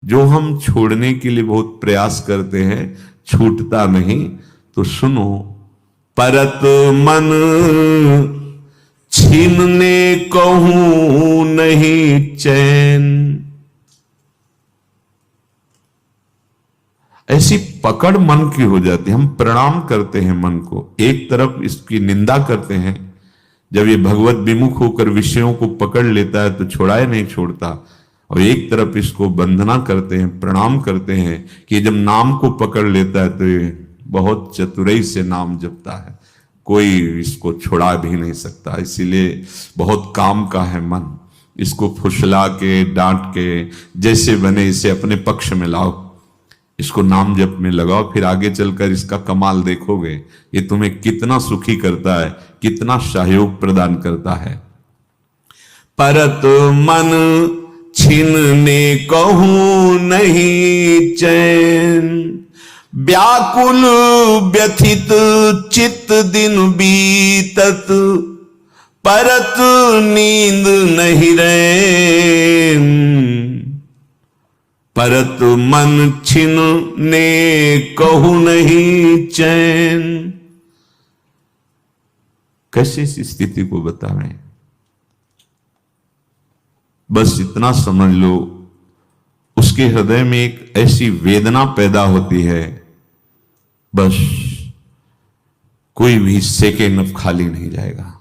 जो हम छोड़ने के लिए बहुत प्रयास करते हैं छूटता नहीं। तो सुनो, परत मन छीनने कहूं नहीं चैन। ऐसी पकड़ मन की हो जाती है। हम प्रणाम करते हैं मन को, एक तरफ इसकी निंदा करते हैं। जब ये भगवत विमुख होकर विषयों को पकड़ लेता है तो छोड़ाए नहीं छोड़ता, और एक तरफ इसको वंदना करते हैं, प्रणाम करते हैं कि जब नाम को पकड़ लेता है तो ये बहुत चतुराई से नाम जपता है, कोई इसको छुड़ा भी नहीं सकता। इसीलिए बहुत काम का है मन। इसको फुसला के, डांट के, जैसे बने इसे अपने पक्ष में लाओ, इसको नाम जप में लगाओ, फिर आगे चलकर इसका कमाल देखोगे। ये तुम्हें कितना सुखी करता है, कितना सहयोग प्रदान करता है। परत मन छीनने कहूं नहीं चैन, व्याकुल व्यथित चित्त दिन बीतत, परत नींद नहीं रैन। परत मन छीनने कहूं नहीं चैन। कैसे इस स्थिति को बताएं? बस इतना समझ लो, उसके हृदय में एक ऐसी वेदना पैदा होती है, बस कोई भी सेकेंड अब खाली नहीं जाएगा।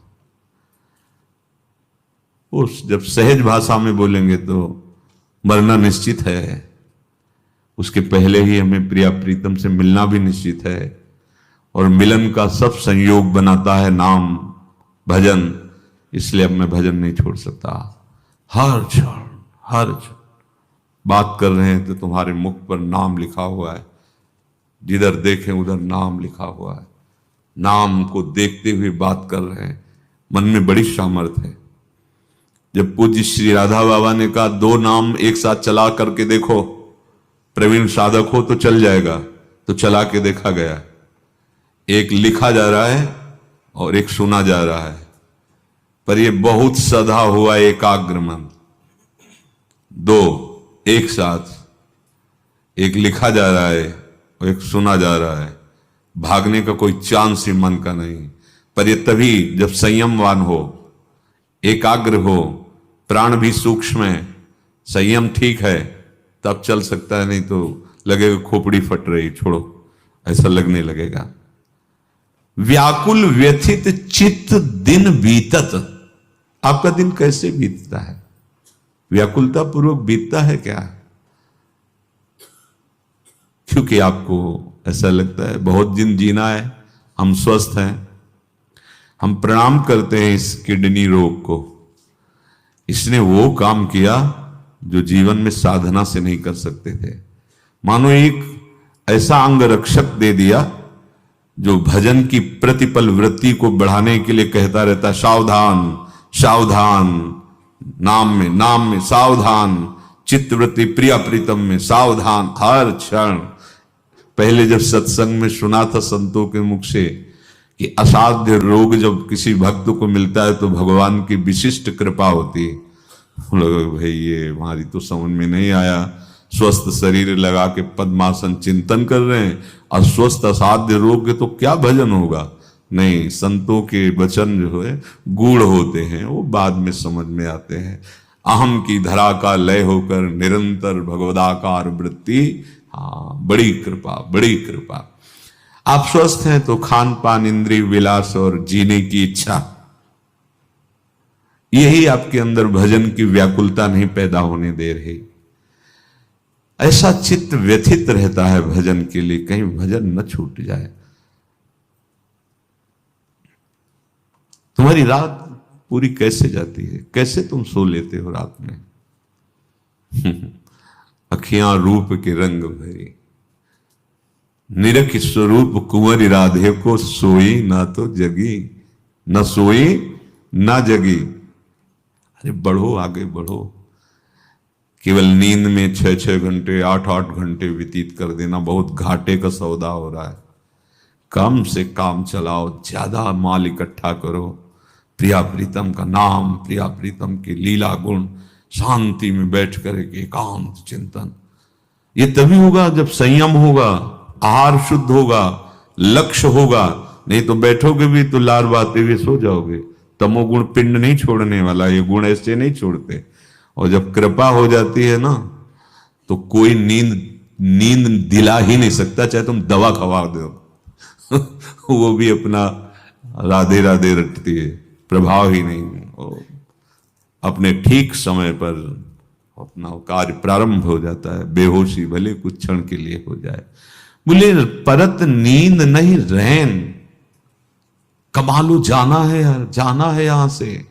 उस जब सहज भाषा में बोलेंगे तो मरना निश्चित है, उसके पहले ही हमें प्रिया प्रीतम से मिलना भी निश्चित है। और मिलन का सब संयोग बनाता है नाम, भजन। इसलिए अब मैं भजन नहीं छोड़ सकता। हर क्षण बात कर रहे हैं तो तुम्हारे मुख पर नाम लिखा हुआ है, जिधर देखें उधर नाम लिखा हुआ है। नाम को देखते हुए बात कर रहे हैं, मन में बड़ी सामर्थ्य है। जब पूज्य श्री राधा बाबा ने कहा 2 नाम एक साथ चला करके देखो, प्रवीण साधक हो तो चल जाएगा, तो चला के देखा गया। एक लिखा जा रहा है और एक सुना जा रहा है, पर यह बहुत सधा हुआ एकाग्र मन। 2 एक साथ, एक लिखा जा रहा है और एक सुना जा रहा है। भागने का कोई चांस ही मन का नहीं। पर यह तभी जब संयमवान हो, एकाग्र हो, प्राण भी सूक्ष्म है, संयम ठीक है, तब चल सकता है। नहीं तो लगेगा खोपड़ी फट रही, छोड़ो, ऐसा लगने लगेगा। व्याकुल व्यथित चित्त दिन बीतत। आपका दिन कैसे बीतता है? व्याकुलता पूर्वक बीतता है क्या? क्योंकि आपको ऐसा लगता है बहुत दिन जीना है, हम स्वस्थ हैं। हम प्रणाम करते हैं इस किडनी रोग को। इसने वो काम किया जो जीवन में साधना से नहीं कर सकते थे। मानो एक ऐसा अंग रक्षक दे दिया जो भजन की प्रतिपल वृत्ति को बढ़ाने के लिए कहता रहता, सावधान सावधान, नाम में सावधान, चित्तवृत्ति प्रिया प्रीतम में सावधान, हर क्षण। पहले जब सत्संग में सुना था संतों के मुख से कि असाध्य रोग जब किसी भक्त को मिलता है तो भगवान की विशिष्ट कृपा होती है। लोग भाई ये हमारी तो समझ में नहीं आया। स्वस्थ शरीर लगा के पद्मासन चिंतन कर रहे हैं, अस्वस्थ असाध्य रोग के तो क्या भजन होगा? नहीं, संतों के वचन जो है गूढ़ होते हैं, वो बाद में समझ में आते हैं। अहम की धरा का लय होकर निरंतर भगवदाकार वृत्ति। हाँ, बड़ी कृपा, बड़ी कृपा। आप स्वस्थ हैं तो खान पान, इंद्रिय विलास और जीने की इच्छा, यही आपके अंदर भजन की व्याकुलता नहीं पैदा होने दे रही। ऐसा चित्त व्यथित रहता है भजन के लिए, कहीं भजन न छूट जाए। तुम्हारी रात पूरी कैसे जाती है? कैसे तुम सो लेते हो रात में? अखियां रूप के रंग भरी, निरख स्वरूप कुंवरी राधे को, सोई ना तो जगी, न सोई ना जगी। अरे बढ़ो, आगे बढ़ो। केवल नींद में 6-6 घंटे, 8-8 घंटे व्यतीत कर देना बहुत घाटे का सौदा हो रहा है। कम से काम चलाओ, ज्यादा माल इकट्ठा करो। प्रिया प्रीतम का नाम, प्रिया प्रीतम की लीला गुण, शांति में बैठ कर एक एकांत चिंतन। ये तभी होगा जब संयम होगा, आहार शुद्ध होगा, लक्ष्य होगा। नहीं तो बैठोगे भी तो लार बातें हुए सो जाओगे। तमोगुण पिंड नहीं छोड़ने वाला, ये गुण ऐसे नहीं छोड़ते। और जब कृपा हो जाती है ना, तो कोई नींद दिला ही नहीं सकता, चाहे तुम दवा खवा दो वो भी अपना राधे राधे रटती है, प्रभाव ही नहीं। अपने ठीक समय पर अपना कार्य प्रारंभ हो जाता है। बेहोशी भले कुछ क्षण के लिए हो जाए। बोले परत नींद नहीं रैन, कमालू जाना है यार, जाना है यहां से,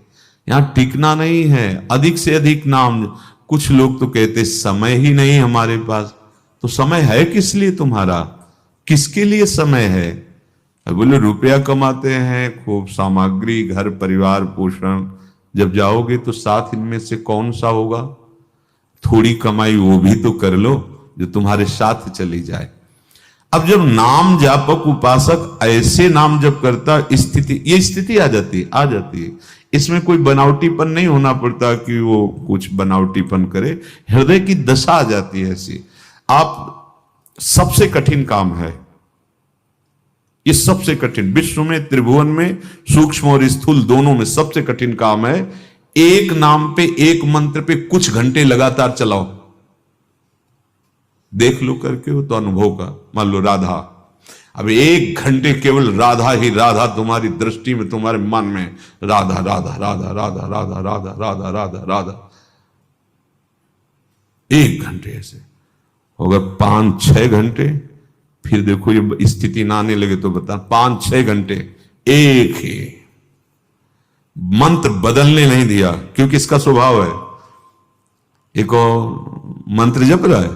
यहां टिकना नहीं है। अधिक से अधिक नाम। कुछ लोग तो कहते समय ही नहीं हमारे पास। तो समय है किस लिए तुम्हारा? किसके लिए समय है? बोले रुपया कमाते हैं, खूब सामग्री, घर परिवार पोषण, जब जाओगे तो साथ इनमें से कौन सा होगा? थोड़ी कमाई वो भी तो कर लो जो तुम्हारे साथ चली जाए। अब जब नाम जापक उपासक ऐसे नाम जप करता, ये स्थिति आ जाती है। इसमें कोई बनावटीपन नहीं होना पड़ता कि वो कुछ बनावटीपन करे, हृदय की दशा आ जाती है ऐसी। आप सबसे कठिन काम है ये, सबसे कठिन विश्व में, त्रिभुवन में, सूक्ष्म और स्थूल दोनों में सबसे कठिन काम है। एक नाम पे, एक मंत्र पे कुछ घंटे लगातार चलाओ। देख लो करके हो तो अनुभव का। मान लो राधा, अब 1 घंटे केवल राधा ही राधा, तुम्हारी दृष्टि में, तुम्हारे मन में राधा राधा राधा राधा राधा राधा राधा राधा राधा, 1 घंटे ऐसे होगा। 5-6 घंटे, फिर देखो ये स्थिति ना आने लगे तो बता, 5-6 घंटे एक ही मंत्र बदलने नहीं दिया, क्योंकि इसका स्वभाव है। एक और मंत्र जप रहा है,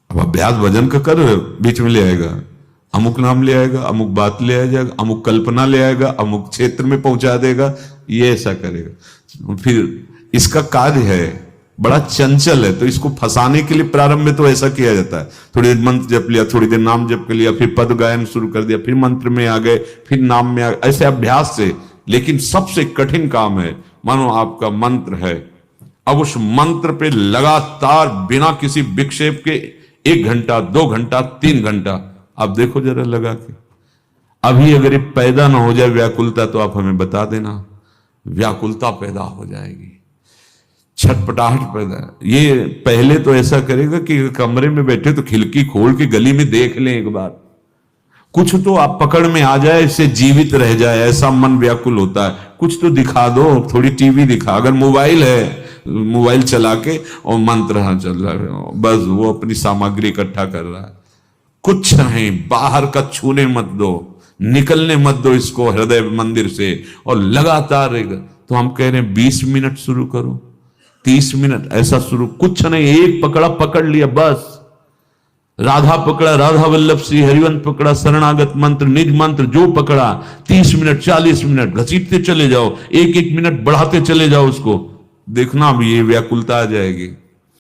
अब अभ्यास भजन का कर रहे हो, बीच में ले आएगा अमुक नाम, ले आएगा अमुक बात, ले आएगा अमुक कल्पना, ले आएगा अमुक क्षेत्र में पहुंचा देगा, ये ऐसा करेगा। फिर इसका कार्य है बड़ा चंचल है, तो इसको फंसाने के लिए प्रारंभ में तो ऐसा किया जाता है। थोड़ी देर मंत्र जप लिया, थोड़ी देर नाम जप कर लिया, फिर पद गायन शुरू कर दिया, फिर मंत्र में आ गए, फिर नाम में आ गए, ऐसे अभ्यास से। लेकिन सबसे कठिन काम है, मानो आपका मंत्र है, अब उस मंत्र पे लगातार बिना किसी विक्षेप के 1 घंटा, 2 घंटा, 3 घंटा, आप देखो जरा लगा के। अभी अगर ये पैदा ना हो जाए व्याकुलता, तो आप हमें बता देना, व्याकुलता पैदा हो जाएगी, छटपटाहट पैदा। ये पहले तो ऐसा करेगा कि कमरे में बैठे तो खिड़की खोल के गली में देख लें एक बार, कुछ तो आप पकड़ में आ जाए, इससे जीवित रह जाए, ऐसा मन व्याकुल होता है। कुछ तो दिखा दो, थोड़ी टीवी दिखा, अगर मोबाइल है मोबाइल चला के और मंत्र चल रहा है, बस वो अपनी सामग्री इकट्ठा कर रहा है। कुछ नहीं, बाहर का छूने मत दो, निकलने मत दो इसको हृदय मंदिर से, और लगातार रहेगा। तो हम कह रहे हैं 20 मिनट शुरू करो, 30 मिनट ऐसा शुरू, कुछ नहीं, एक पकड़ा पकड़ लिया बस। राधा पकड़ा, राधा वल्लभ श्री हरिवंश पकड़ा, शरणागत मंत्र, निज मंत्र जो पकड़ा, 30 मिनट 40 मिनट घसीटते चले जाओ, 1-1 मिनट बढ़ाते चले जाओ उसको। देखना अब ये व्याकुलता आ जाएगी।